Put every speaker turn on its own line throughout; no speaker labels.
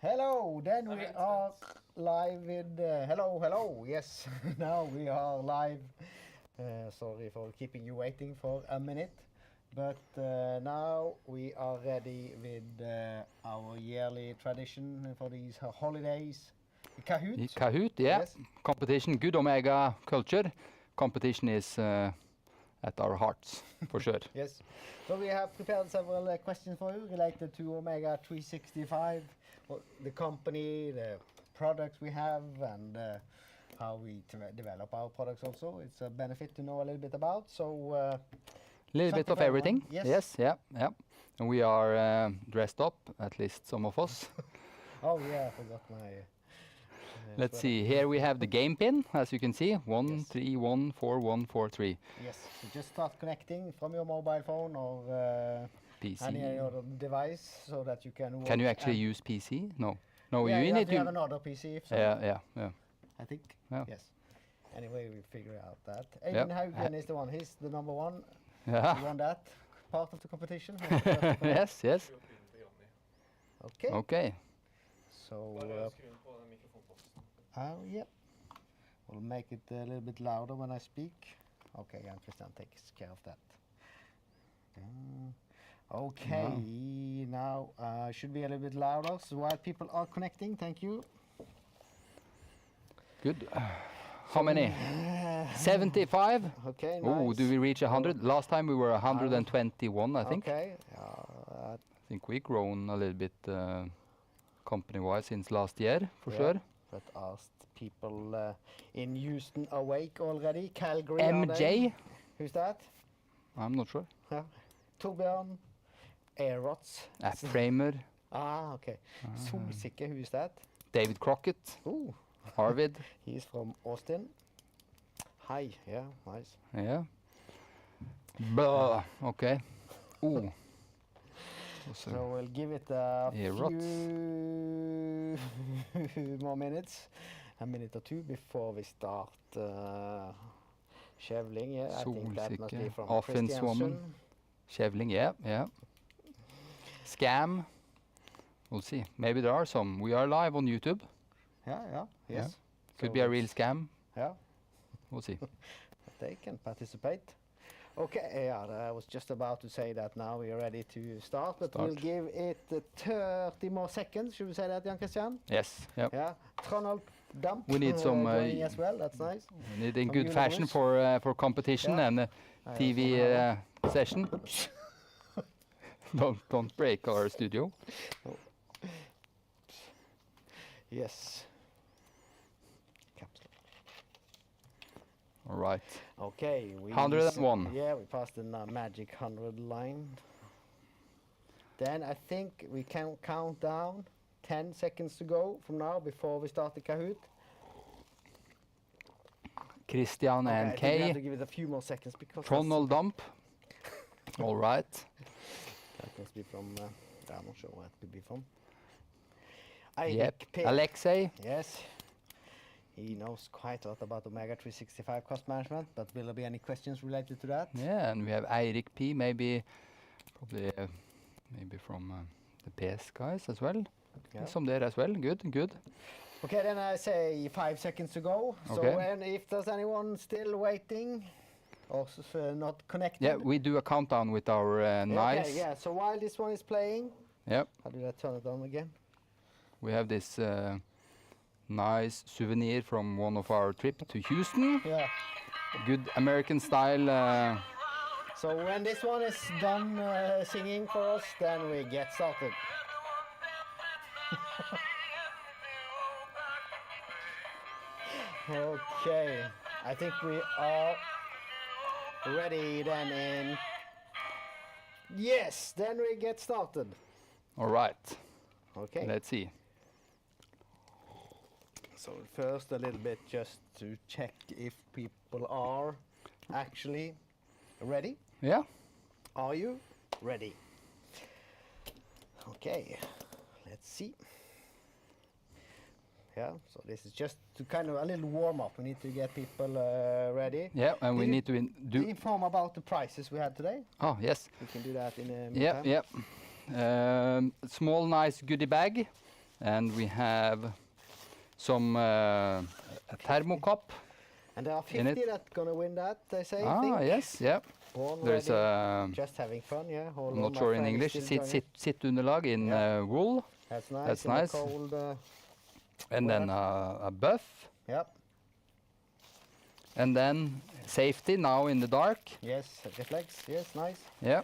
Hello, then we are live with hello. Yes, now we are live. Sorry for keeping you waiting for a minute, but now we are ready with our yearly tradition for these holidays. Kahoot.
Kahoot, yeah.
Yes.
Competition, good Omega culture. Competition is at our hearts, for sure.
Yes. So we have prepared several questions for you related to Omega 365, the company, the products we have, and how we develop our products also. It's a benefit to know a little bit about. So
A little bit of everything.
Yes.
Yeah. And we are dressed up, at least some of us.
Oh yeah, I forgot my...
Let's see, here we have the game pin, as you can see. 1,
Yes.
3, 1, 4, 1, 4, 3.
Yes, so just start connecting from your mobile phone or any
PC.
other device so that you can watch.
Can you actually use PC? No. No,
Yeah,
you
have
need
to have
to...
another PC if so.
Yeah.
I think.
Yeah.
Yes. Anyway, we figure out that. Eivind Haugen is the one. He's the number one.
Yeah.
He won that part of the competition.
Yes.
Okay.
Okay.
So, yeah. We'll make it a little bit louder when I speak. Okay, Jan Christian takes care of that. Okay, now should be a little bit louder. So while people are connecting, thank you.
Good. How many? 75?
Okay, nice.
Oh, do we reach 100? Last time we were 121, I think.
Okay.
I think we've grown a little bit company-wise since last year, for sure.
But asked people in Houston awake already. Calgary.
MJ?
Who's that?
I'm not sure.
Torbjørn. Aerots.
Framer.
Okay. Solsikke, who is that?
David Crockett.
Ooh.
Arvid.
He's from Austin. Hi. Yeah, nice.
Yeah. Blah. Okay. Ooh.
So we'll give it a few more minutes, a minute or two before we start Skjevling. Yeah, I think that must be from
Offenswoman. Skjevling, yeah. Scam. We'll see. Maybe there are some. We are live on YouTube.
Yes.
Could
So
be a real scam.
Yeah.
We'll see.
They can participate. Okay, I was just about to say that now we are ready to start, but we'll give it 30 more seconds. Should we say that, Jan Christian?
Yes. Yep.
Yeah. Tronald Damp.
We need some
as well. That's nice.
We need in good fashion for competition and TV session. Don't break our studio.
Oh. Yes.
All right.
Okay.
101.
Yeah, we passed the magic 100 line. Then I think we can count down 10 seconds to go from now before we start the Kahoot.
Christian and
I think we have
Kay.
to give it a few more seconds because
Ronald Dump. All right.
that must be from. I'm not sure what it could be from.
Yep.
P.
Alexei.
Yes. He knows quite a lot about Omega 365 cost management, but will there be any questions related to that?
Yeah, and we have Eirik P. Maybe from the PS guys as well.
Yeah.
Some there as well. Good.
Okay, then I say 5 seconds to go.
Okay.
So if there's anyone still waiting or not connected.
Yeah, we do a countdown with our nice.
Okay, yeah. So while this one is playing,
Yep.
how did I turn it on again?
We have this nice souvenir from one of our trip to Houston.
Yeah.
Good American style.
So when this one is done singing for us, then we get started. Okay, I think we are ready then in... Yes, then we get started.
All right.
Okay.
Let's see.
So first a little bit just to check if people are actually ready.
Yeah.
Are you ready? Okay, let's see. Yeah, so this is just to kind of a little warm up. We need to get people ready.
Yeah, and we need to
inform about the prices we had today.
Oh, yes.
We can do that in a minute.
Yep. Small, nice goodie bag. and we have some a thermocop.
And there are
In
50
it.
that's gonna win that, they say. I
Ah,
think.
yes, yeah.
Born
There's
ready, just having fun, yeah. Hold
I'm
on,
not
my
sure in
friend is
English.
still joining.
Sittunderlag in
Yeah.
wool,
That's nice.
That's
in
nice.
The cold,
and then a buff,
yep.
and then safety now in the dark.
Yes, reflex. Yes, nice.
Yeah.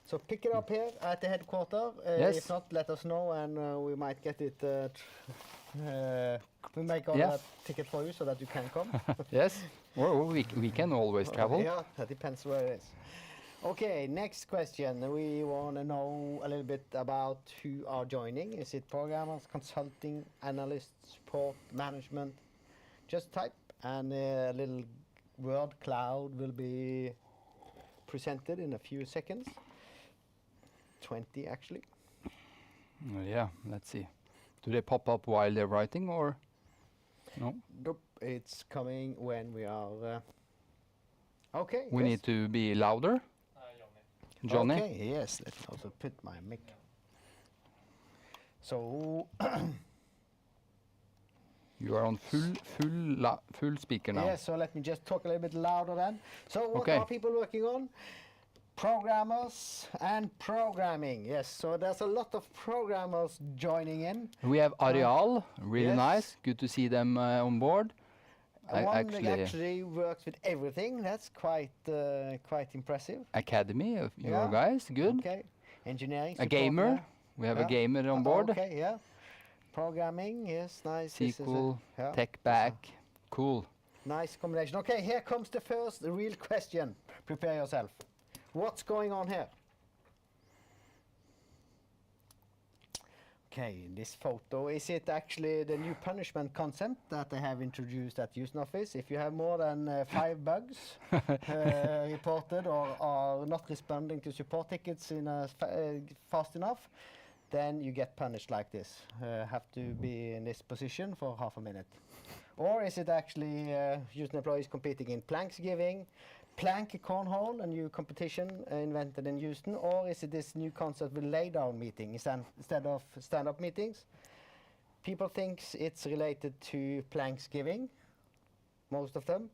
So pick it up here at the headquarter.
Yes.
If not, let us know, and we might get it. We make order
Yeah.
a ticket for you so that you can come.
Yes. Or we can always travel.
Yeah, that depends where it is. Okay, next question. We want to know a little bit about who are joining. Is it programmers, consulting, analysts, support, management? Just type, and a little word cloud will be presented in a few seconds. 20 actually.
Yeah. Let's see. Do they pop up while they're writing or no?
Nope, it's coming when we are. Okay.
We
yes.
need to be louder. Johnny.
Okay, yes, let me also put my mic. So,
You are on full speaker now.
yeah, so let me just talk a little bit louder then. So what
Okay.
are people working on? Programmers and programming, yes. So there's a lot of programmers joining in.
We have Areal, really
yes.
nice. Good to see them on board.
One that
Actually,
actually works with everything. That's quite impressive.
Academy of your
Yeah.
guys, good.
Okay. Engineering.
A
support,
gamer,
yeah.
we have
Yeah.
a gamer on board.
Okay, yeah. Programming, yes, nice. This is a-
SQL,
yeah.
tech back, cool.
Nice combination. Okay, here comes the first real question. Prepare yourself. What's going on here? Okay, in this photo, is it actually the new punishment concept that they have introduced at Houston office? If you have more than 5 bugs reported or are not responding to support tickets in fast enough, then you get punished like this. Have to be in this position for half a minute. Or is it actually Houston employees competing in planks giving, plank cornhole, a new competition invented in Houston, or is it this new concept with lay-down meeting instead of stand-up meetings? People think it's related to planks giving, most of them.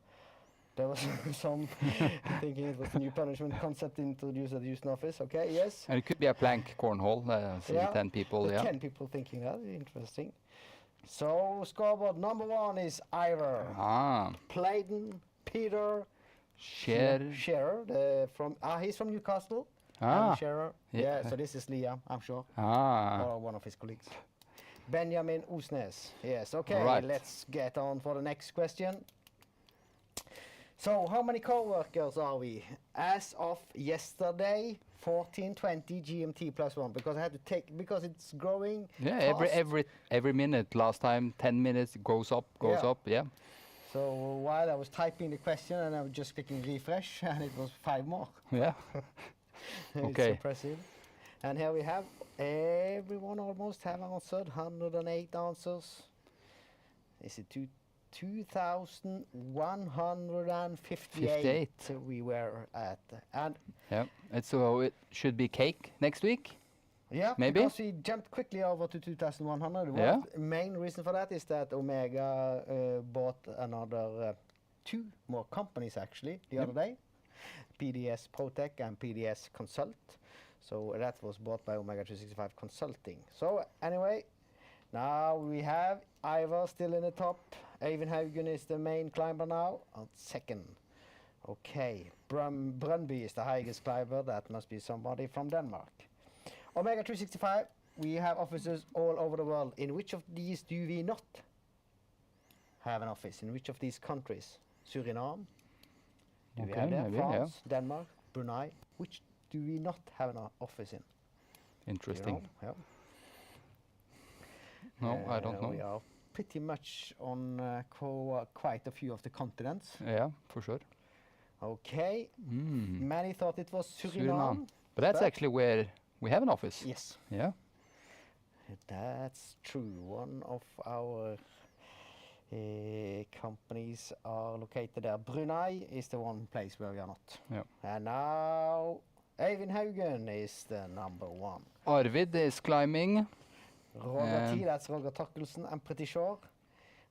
There was some thinking it was a new punishment concept introduced at the Houston office. Okay, yes.
And it could be a plank cornhole, see
Yeah,
10 people, yeah.
10 people thinking that, interesting. So scoreboard number 1 is Ivor,
Ah,
Playden, Peter,
share.
Shearer, he's from Newcastle.
Ah,
Shearer.
yeah.
Yeah, so this is Liam, I'm sure,
ah,
or one of his colleagues. Benjamin Osnes. Yes, okay,
Right.
let's get on for the next question. So, how many co-workers are we? As of yesterday, 1420 GMT plus 1, because I had to take, because it's growing
yeah.
fast.
Every minute. Last time 10 minutes goes up,
Yeah.
yeah.
So while I was typing the question and I was just clicking refresh, and it was 5 more.
Yeah.
It's
Okay.
impressive. And here we have everyone almost have answered, 108 answers. Is it 2,158 we were at? And
Yeah. And so it should be cake next week.
yeah,
Maybe.
because we jumped quickly over to 2,100.
Yeah.
The main reason for that is that Omega bought another 2 more companies actually the
Yep.
other day. PDS Protech and PDS Consult. So that was bought by Omega 365 Consulting. So anyway, now we have Ivor still in the top. Eivind Haugen is the main climber now on second. Okay, Brøndby is the highest climber. That must be somebody from Denmark. Omega 365, we have offices all over the world. In which of these do we not have an office? In which of these countries? Suriname? Do we
Okay,
have there?
maybe, yeah.
France, Denmark, Brunei? Which do we not have an office in? Do you
Interesting.
know? Yeah.
No, I don't
We
know.
are pretty much on quite a few of the continents.
Yeah, for sure.
Okay,
Mm.
many thought it was Suriname.
Suriname. But that's actually where we have an office.
Yes,
Yeah.
that's true. One of our companies are located there. Brunei is the one place where we are not.
Yeah.
And now Eivind Haugen is the number 1.
Arvid is climbing.
Roger T, that's Roger Torkelsen, I'm pretty sure.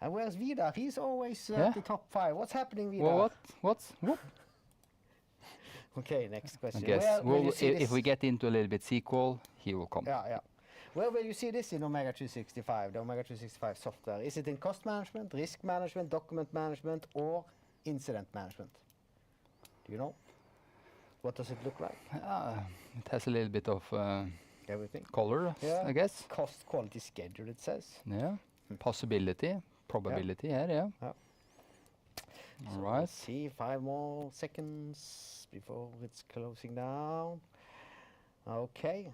And where's Vidar? He's always
Yeah.
at the top 5. What's happening, Vidar?
Well, what's
Okay, next
I
question.
guess
Where will you
we'll,
see
if
this?
we get into a little bit sequel, he will come.
Yeah. Where will you see this in Omega 365, the Omega 365 software? Is it in cost management, risk management, document management, or incident management? Do you know? What does it look like?
It has a little bit of
Everything.
color,
Yeah.
I guess.
Cost, quality, schedule, it says.
Yeah. Possibility, probability here, yeah.
Yeah.
All
So
right.
let's see, 5 more seconds before it's closing down. Okay.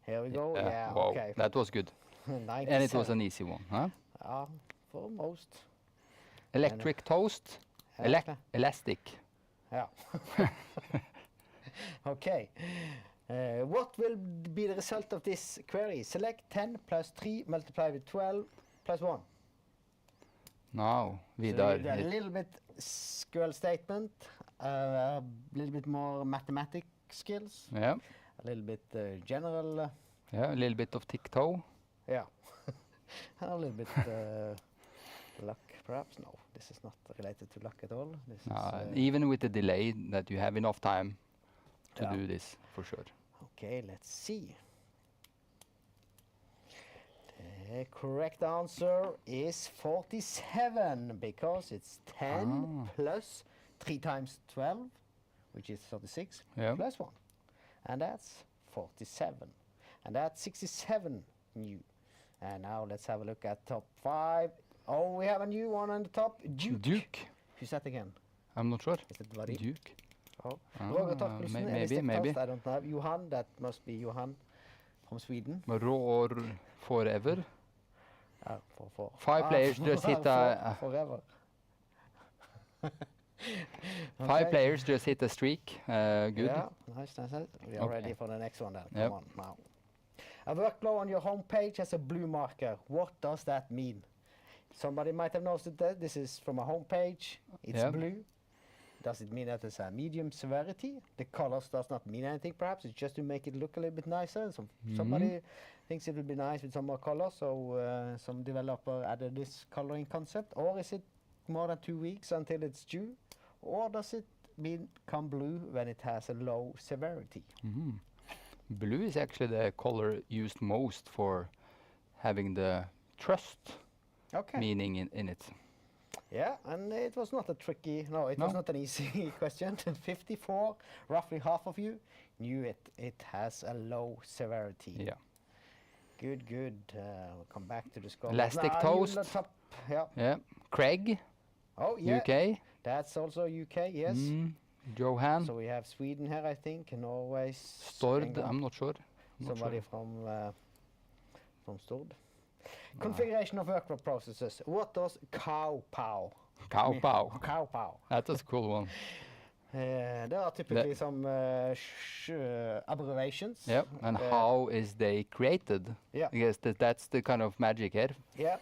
Here we go. Yeah,
Wow,
okay.
that was good.
97.
And it was an easy one, huh?
For most.
Electric toast,
Yeah.
elastic.
Yeah. Okay. What will be the result of this query? Select 10 plus 3 multiplied with 12 plus 1.
Now,
So
Vidar.
a little bit SQL statement, a little bit more mathematic skills,
Yeah,
a little bit general,
yeah, a little bit of tick-toe.
yeah, and a little bit luck perhaps. No, this is not related to luck at all. This is,
Even with the delay, that you have enough time to
Yeah.
do this, for sure.
okay, let's see. The correct answer is 47 because it's 10 plus 3 times 12, which is 36,
Yeah.
plus 1. And that's 47. And that's 67 new. And now let's have a look at top 5. Oh, we have a new one on the top. Duke. Who's that again?
I'm not sure.
Is it Buddy?
Duke.
Oh.
Ah,
Roger Torkelsen,
maybe.
I don't know. Johan, that must be Johan from Sweden.
Roar forever.
For
5 players just hit a
forever.
5 players just hit a streak. Good.
Yeah, nice. We are ready
Okay.
for the next one then.
Yep.
Come on now. A workflow on your home page has a blue marker. What does that mean? Somebody might have noticed that this is from a home page. It's
Yep.
blue. Does it mean that it's a medium severity? The colors does not mean anything perhaps. It's just to make it look a little bit nicer. Somebody thinks it would be nice with some more colors, so some developer added this coloring concept. Or is it more than 2 weeks until it's due? Or does it become blue when it has a low severity?
Mhm. Blue is actually the color used most for having the trust
Okay.
meaning in it.
Yeah, and it was not a tricky, no, it was
No.
not an easy question. 54, roughly half of you knew it. It has a low severity.
Yeah.
Good. We'll come back to the score.
Elastic
you
toast.
on the top. Yeah.
Yeah. Craig,
Oh, yeah.
UK.
That's also UK, yes.
Johan.
So we have Sweden here, I think, Norway.
Stord,
England,
I'm not sure.
somebody from Stord. Configuration of workflow processes. What does cow pow?
Cow pow.
Cow pow.
That was a cool one.
There are typically some abbreviations.
Yep. And how is they created?
Yeah.
I guess that's the kind of magic here.
Yeah.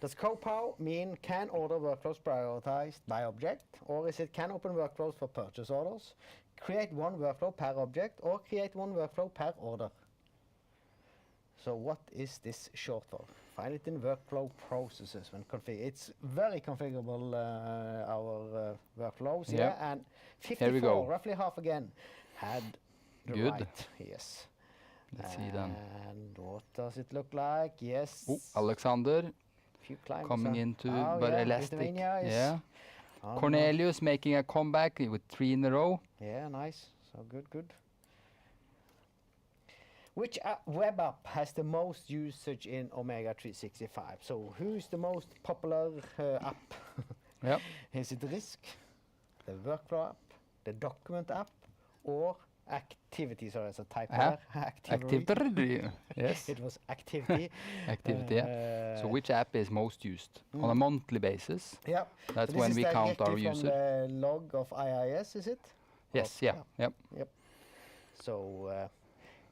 Does CoPow mean can order workflows prioritized by object? Or is it can open workflows for purchase orders? Create one workflow per object or create one workflow per order? So what is this short for? Find it in workflow processes when config. It's very configurable, our workflows here.
Yep.
And
Here we go.
54, roughly half again, had the
Good.
right. Yes.
Let's see then.
And what does it look like? Yes.
Oh, Alexander
Few climbers
coming
are-
into,
Oh,
but
yeah,
elastic.
Lithuania is
Yeah.
on,
Cornelius making a comeback with 3 in a row.
Yeah, nice. So good. Which web app has the most usage in Omega 365? So who's the most popular app?
Yep.
Is it Risk, the Workflow app, the Document app, or Activity? Sorry, it's a typo there.
Activity. Yes.
It was Activity.
Activity. Yeah. So which app is most used on a monthly basis?
Yeah.
That's
So
when
this
we
is
count our
directly from
user.
the log of IIS, is it?
Yes.
Or-
Yeah. Yep.
So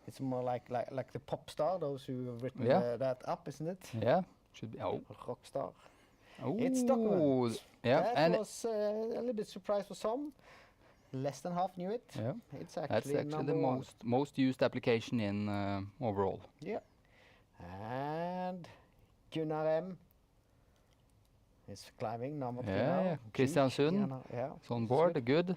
it's more like the pop star, those who have written
Yeah.
that up, isn't it?
Yeah. Should be. Oh.
Rockstar.
Oh.
It's Documents.
Yeah.
That
And
was a little bit surprise for some. Less than half knew it.
yeah.
It's
That's
actually
actually
number
the
one.
most used application in overall.
Yeah. And Gunnar M is climbing number 3
Yeah,
now.
yeah.
Geek,
Kristiansund
yeah.
is on
this is
board. Good.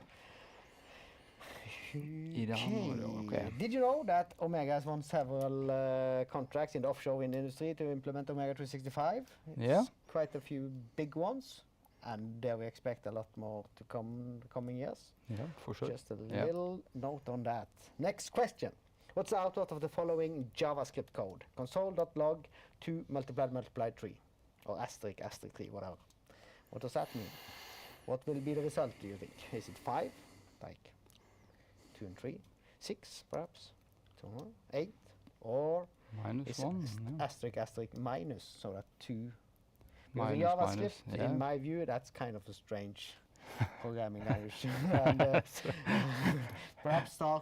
Okay. Did you know that Omega has won several contracts in the offshore wind industry to implement Omega 365? It's
Yeah.
quite a few big ones, and there we expect a lot more to come the coming years.
Yeah, for sure.
Just a
Yeah.
little note on that. Next question. What's the output of the following JavaScript code? Console.log 2 multiplied 3. Or asterisk 3, whatever. What does that mean? What will be the result, do you think? Is it 5? Like 2 and 3? 6, perhaps? 2 more? 8? Or
Minus
is
1. Yeah.
asterisk minus, so that 2.
Minus,
JavaScript,
minus, yeah.
in my view, that's kind of a strange programming language. And, perhaps star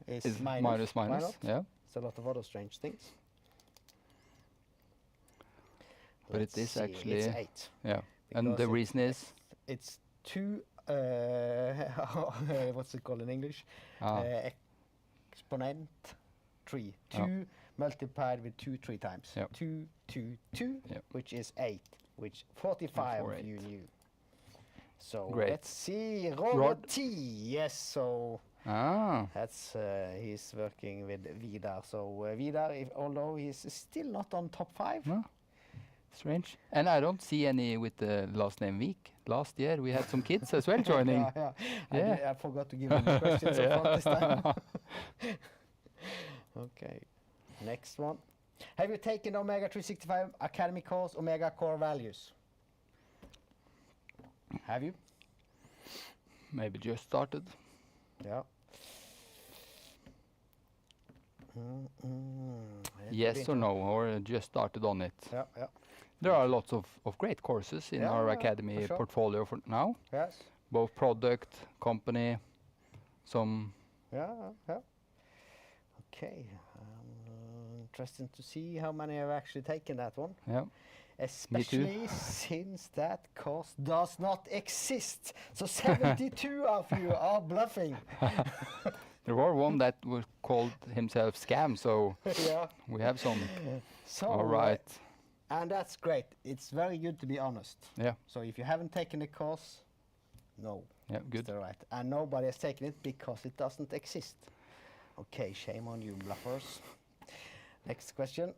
is minus. Why
minus.
not?
Yeah.
It's a lot of other strange things.
But
Let's
it is
see,
actually
it's 8.
Yeah. And
Because
the reason is
it's 2 what's it called in English?
ah,
Exponent 3. 2
Yeah.
multiplied with 2 3 times.
Yep.
2 2 2,
Yep.
which is 8, which 45
4,
you
8.
knew. So
Great.
let's see, Roger
Rod-
T. Yes, so that's he's working with Vidar. So Vidar, although he's still not on top 5.
No. Strange. And I don't see any with the last name Week. Last year we had some kids as well joining.
Yeah.
Yeah.
I forgot to give him the questions up front this time. Okay, next one. Have you taken Omega 365 Academy course, Omega Core Values? Have you?
Maybe just started.
Yeah.
Yes or no, or just started on it.
Yeah, yeah.
There are lots of great courses in
Yeah,
our
yeah,
academy
for sure.
portfolio for now.
Yes.
Both product, company, some.
Yeah, yeah. Okay. Interesting to see how many have actually taken that one.
Yeah.
Especially since that course does not exist. So 72 of you are bluffing.
There were one that was called himself Scam, so
Yeah.
we have some.
So,
All right.
And that's great. It's very good to be honest.
Yeah.
So if you haven't taken the course, no.
Yeah, good.
That's right. And nobody has taken it because it doesn't exist. Okay, shame on you, bluffers. Next question.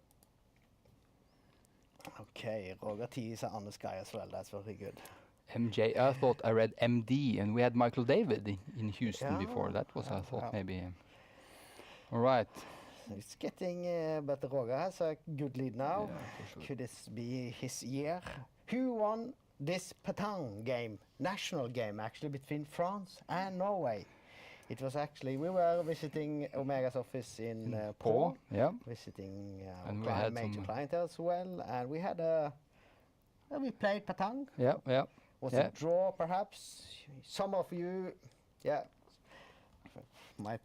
Okay, Roger T is an honest guy as well. That's very good.
MJ, I thought I read MD, and we had Michael David in Houston before.
Yeah,
That was, I
yeah,
thought,
yeah.
maybe. All right.
It's getting, but Roger has a good lead now.
Yeah, for sure.
Could this be his year? Who won this Petang game, national game actually, between France and Norway? It was actually, we were visiting Omega's office in
Paul.
Po,
Yeah.
visiting
And we had
major
some-
client as well, and we had we played Petang.
Yeah. Yeah.
Was
Yeah.
a draw perhaps? Some of you, might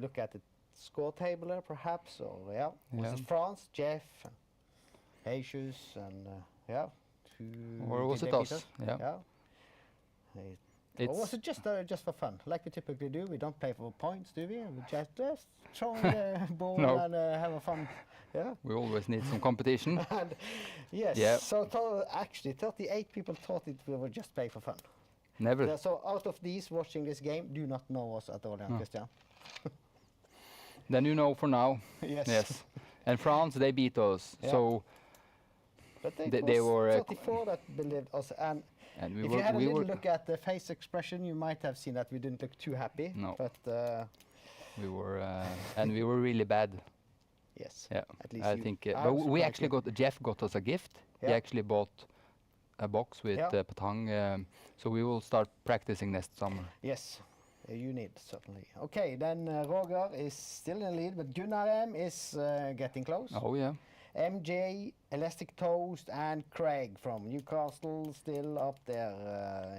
look at the score table there perhaps, or was
Yeah.
it France, Jeff, Jesus, and
Or was
did
it
they beat
us? Yeah.
Yeah. Or was
It's
it just for fun, like we typically do? We don't play for points, do we? We just throw the ball
No.
and have a fun. Yeah.
we always need some competition.
And yes.
Yeah.
So actually, 38 people thought we were just play for fun.
Never.
So out of these watching this game, do not know us at all,
No.
Christian.
Then you know for now.
Yes.
Yes. And France, they beat us.
Yeah.
So
But
They were,
34 that believed us. And
and we
if
were
you had a
we
little
were
look at the face expression, you might have seen that we didn't look too happy.
No.
But
we were and we were really bad.
yes.
Yeah.
At least
I
you-
think.
I'm
But we
surprised
actually
you-
Jeff got us a gift. He
Yeah.
actually bought a box with
Yeah.
Petang. So we will start practicing next summer.
Yes. You need, certainly. Okay, then Roger is still in the lead, but Gunnar M is getting close.
Oh yeah.
MJ, Elastic Toast, and Craig from Newcastle still up there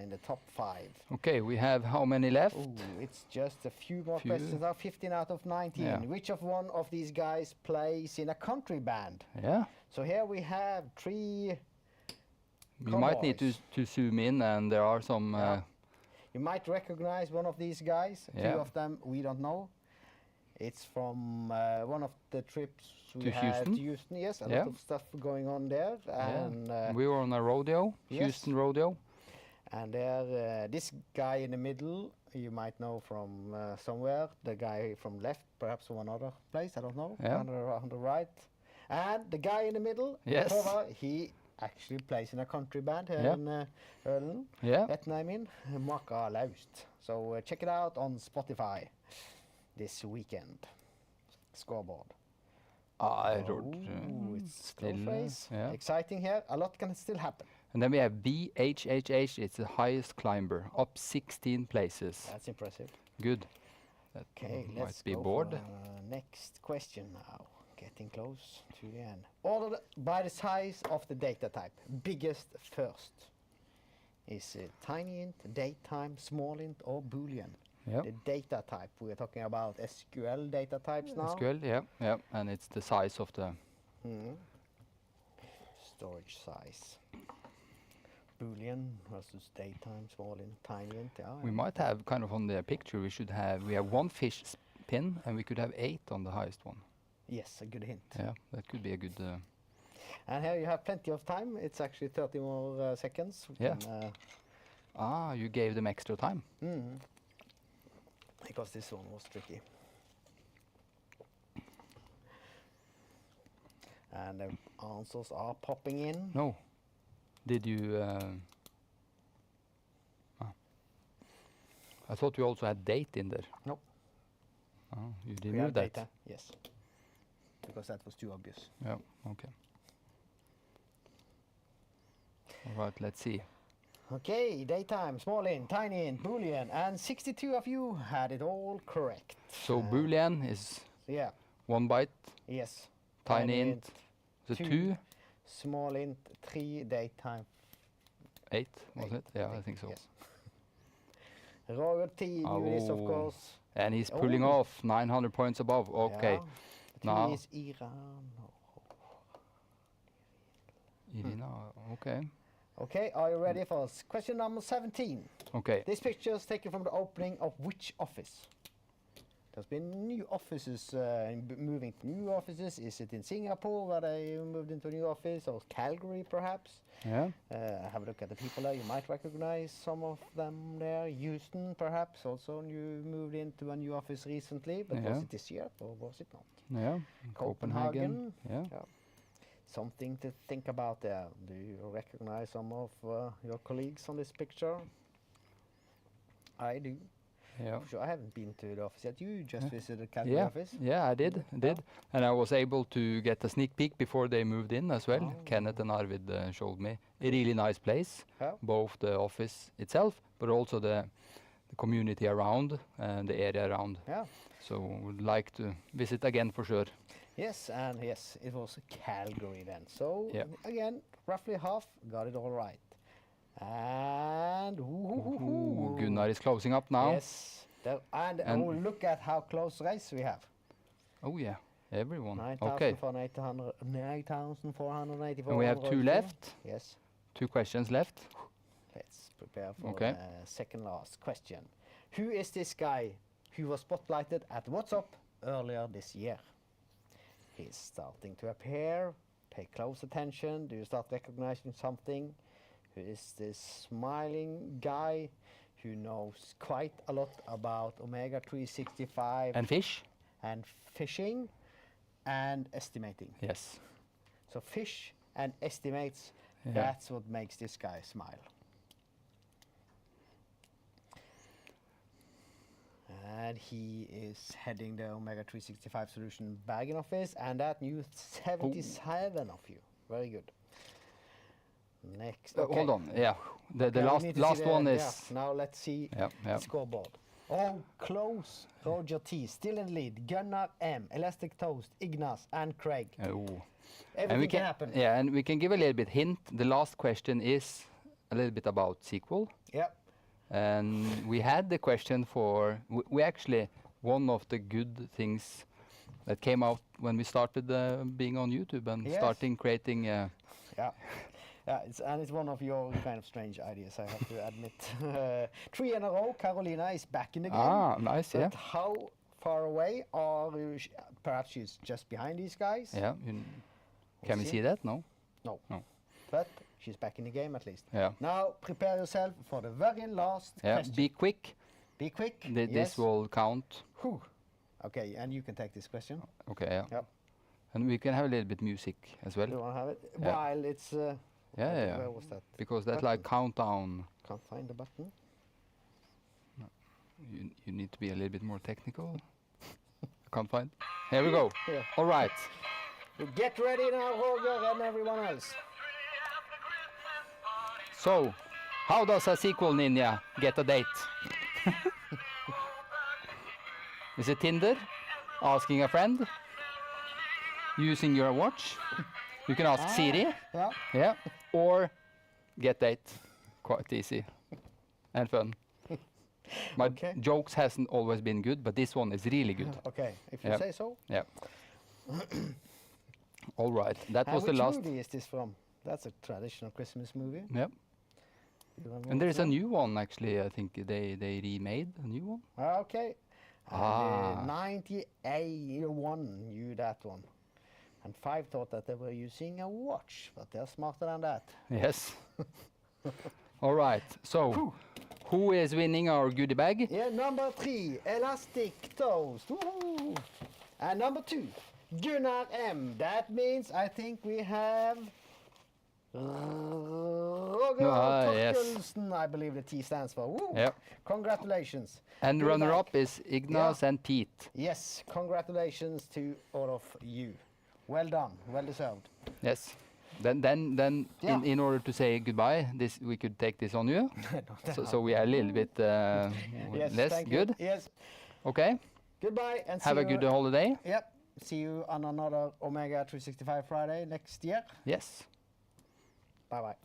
in the top 5.
Okay, we have how many left?
Ooh, it's just a few more
Few.
questions now. 15 out of 19.
Yeah.
Which of one of these guys plays in a country band?
Yeah.
So here we have 3.
You might need
Cowboys.
to zoom in, and there are some.
Yeah. You might recognize one of these guys.
Yeah.
2 of them we don't know. It's from one of the trips we
To
had
Houston?
to Houston. Yes, a
Yeah.
lot of stuff going on there, and
We were on a rodeo,
yes.
Houston rodeo.
and there this guy in the middle you might know from somewhere. The guy from left, perhaps from another place. I don't know.
Yeah.
On the right, and the guy in the middle.
Yes.
Tova, he actually plays in a country band here
Yeah.
in Ølen.
Yeah.
Etneimin, Maka Laust. So check it out on Spotify this weekend. Scoreboard.
I wrote,
It's close
still,
race.
yeah.
Exciting here. A lot can still happen.
And then we have BHHH. It's the highest climber, up 16 places.
That's impressive.
Good. That
Okay,
might
let's
be
go
bored.
for next question now. Getting close to the end. Ordered by the size of the data type. Biggest first. Is it tiny int, daytime, small int, or boolean?
Yeah.
The data type. We're talking about SQL data types now.
SQL, yeah. And it's the size of the.
Mhm. Storage size. Boolean versus daytime, small int, tiny int. Yeah,
We might have kind of on the picture. We have one fish pin, and we could have 8 on the highest one.
Yes, a good hint.
Yeah, that could be a good.
And here you have plenty of time. It's actually 30 more seconds. We
Yeah.
can,
You gave them extra time.
because this one was tricky. And the answers are popping in.
No. Did you? I thought you also had date in there.
Nope.
Oh, you
We have
removed that.
data, yes. Because that was too obvious.
Yeah. Okay. All right. Let's see.
Okay, daytime, small int, tiny int, boolean, and 62 of you had it all correct.
So Boolean is
Yeah,
1 byte.
yes.
Tiny int. The
2,
2.
small int, 3, daytime.
8 was
8,
it? Yeah, I think so.
Yes. Roger T knew this, of
Oh.
course.
And he's pulling
Oh.
off 900 points above. Okay.
Yeah. The
Now-
T is Iran.
Irina. Okay.
Okay, are you ready for question number 17?
Okay.
This picture is taken from the opening of which office? There's been new offices, moving to new offices. Is it in Singapore where they moved into a new office, or Calgary perhaps?
Yeah.
Have a look at the people there. You might recognize some of them there. Houston perhaps also you moved into a new office recently, but
Yeah.
was it this year or was it not?
Yeah. Copenhagen. Yeah.
Something to think about there. Do you recognize some of your colleagues on this picture? I do.
Yeah.
Sure, I haven't been to the office yet. You just
Yeah.
visited Calgary
Yeah.
office.
Yeah, I did. And I was able to get a sneak peek before they moved in as well.
Oh.
Kenneth and Arvid showed me. A really nice place.
Yeah.
Both the office itself, but also the community around and the area around.
Yeah.
So would like to visit again for sure.
Yes, and yes, it was Calgary then. So
Yeah.
again, roughly half got it all right. And
Ooh, Gunnar is closing up now.
Yes, and
And-
oh, look at how close race we have.
Oh yeah, everyone. Okay.
9,484.
And we have 2 left.
Yes.
2 questions left.
Let's prepare for
Okay.
the second last question. Who is this guy who was spotlighted at What's Up earlier this year? He's starting to appear. Pay close attention. Do you start recognizing something? Who is this smiling guy who knows quite a lot about Omega 365
And fish?
and fishing and estimating?
Yes.
So fish and estimates,
Yeah.
that's what makes this guy smile. And he is heading the Omega 365 Solution Bergen office, and that knew 77 of you. Very good. Next.
Hold on. Yeah. The
Okay, we
last
need to
last
see the-
one
yeah,
is.
now let's see
Yeah.
the
Yeah.
scoreboard. Oh, close. Roger T. Still in the lead. Gunnar M. Elastic Toast. Ignas and Craig.
Oh.
Everything can happen.
Yeah, and we can give a little bit hint. The last question is a little bit about SQL.
Yep.
And we had the question for, we actually, one of the good things that came out when we started being on YouTube and
Yes.
starting creating,
Yeah. Yeah, it's one of your kind of strange ideas, I have to admit. 3 in a row. Carolina is back in the game.
nice, yeah.
But how far away, or perhaps she's just behind these guys.
Yeah. Can we see that? No.
No.
No.
But she's back in the game at least.
Yeah.
Now prepare yourself for the very last
Yeah.
question.
Be quick.
Be quick.
This
Yes.
will count.
Whew. Okay, and you can take this question.
Okay. Yeah.
Yep.
And we can have a little bit music as well.
You want to have it?
Yeah.
While it's...
Yeah.
Where was that?
Because that's
button?
like countdown.
Can't find the button.
You need to be a little bit more technical. Can't find. Here we go.
Here.
All right.
Get ready now, Roger and everyone else.
So, how does a sequel ninja get a date? Is it Tinder? Asking a friend? Using your watch? You can ask Siri.
Yeah.
Yeah. Or get date. Quite easy. And fun. My
Okay.
jokes hasn't always been good, but this one is really good.
Okay, if you
Yep.
say so.
Yeah. All right. That was the
Which
last.
movie is this from? That's a traditional Christmas movie.
Yep.
You remember
And there
which
is a
one?
new one actually. I think they remade a new one.
Okay.
Ah.
91 knew that one. And 5 thought that they were using a watch, but they're smarter than that.
Yes. All right. So, who is winning our goodie bag?
Yeah, number 3, Elastic Toast. Woohoo! And number 2, Gunnar M. That means I think we have Roger
Yes.
Torkelsen, I believe the T stands for. Woo.
Yep.
Congratulations.
And
Goodie
runner-up
bag.
is Ignas and Pete.
Yes, congratulations to all of you. Well done, well deserved.
Yes. Then
Yeah.
in order to say goodbye, this we could take this on you. So we are a little bit
Yes,
less
thank
good.
You. Yes.
Okay.
Goodbye and
Have
see
a good
you.
holiday.
Yep. See you on another Omega 365 Friday next year.
Yes.
Bye bye.